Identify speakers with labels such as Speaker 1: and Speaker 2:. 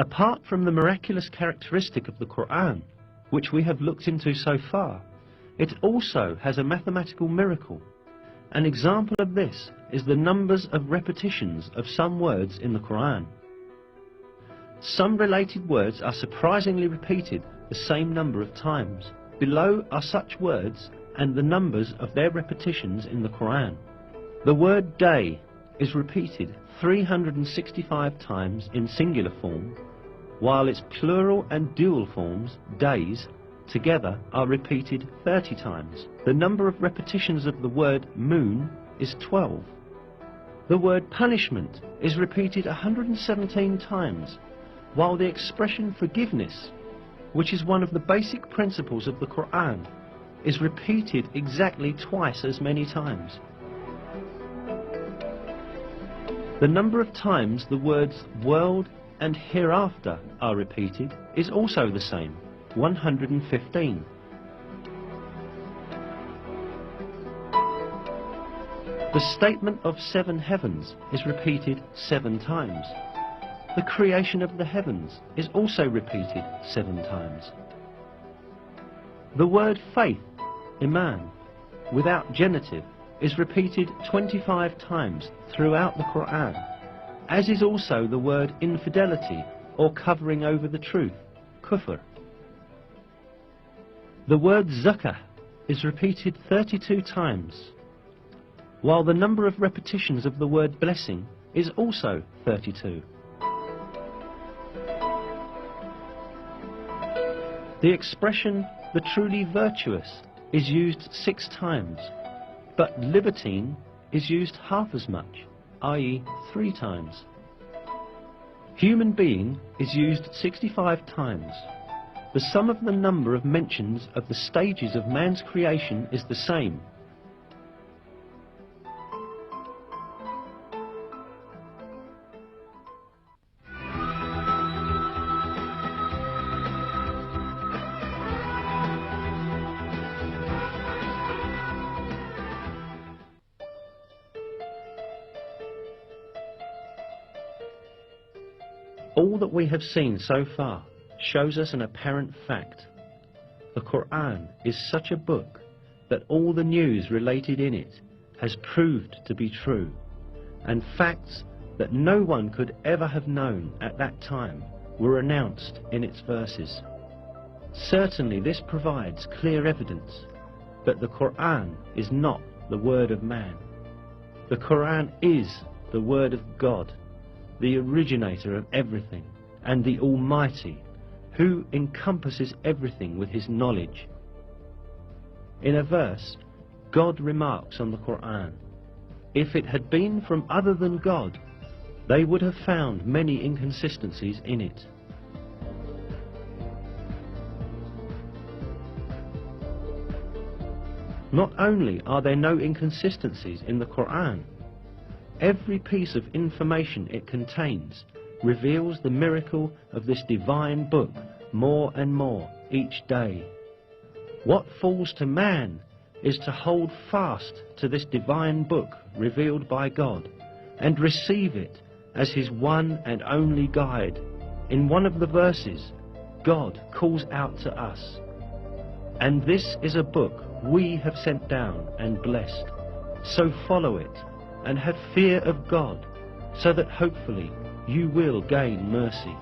Speaker 1: Apart from the miraculous characteristic of the Quran, which we have looked into so far, it also has a mathematical miracle. An example of this is the numbers of repetitions of some words in the Quran. Some related words are surprisingly repeated the same number of times. Below are such words and the numbers of their repetitions in the Quran. The word day is repeated 365 times in singular form, while its plural and dual forms, days, together are repeated 30 times. The number of repetitions of the word moon is 12. The word punishment is repeated 117 times, while the expression forgiveness, which is one of the basic principles of the Quran, is repeated exactly twice as many times. The number of times the words world and hereafter are repeated is also the same, 115. The statement of 7 heavens is repeated 7 times. The creation of the heavens is also repeated 7 times. The word faith, iman, without genitive, is repeated 25 times throughout the Quran, as is also the word infidelity or covering over the truth, kufr. The word zakah is repeated 32 times, while the number of repetitions of the word blessing is also 32. The expression the truly virtuous is used 6 times, but libertine is used half as much, i.e. 3 times. Human being is used 65 times. The sum of the number of mentions of the stages of man's creation is the same. All that we have seen so far shows us an apparent fact. The Quran is such a book that all the news related in it has proved to be true, and facts that no one could ever have known at that time were announced in its verses. Certainly this provides clear evidence that the Quran is not the word of man. The Quran is the word of God, the originator of everything, and the Almighty, who encompasses everything with his knowledge. In a verse, God remarks on the Quran, "If it had been from other than God, they would have found many inconsistencies in it." Not only are there no inconsistencies in the Quran, every piece of information it contains reveals the miracle of this divine book more and more each day. What falls to man is to hold fast to this divine book revealed by God and receive it as his one and only guide. In one of the verses, God calls out to us, "And this is a book we have sent down and blessed, so follow it and have fear of God, so that hopefully you will gain mercy."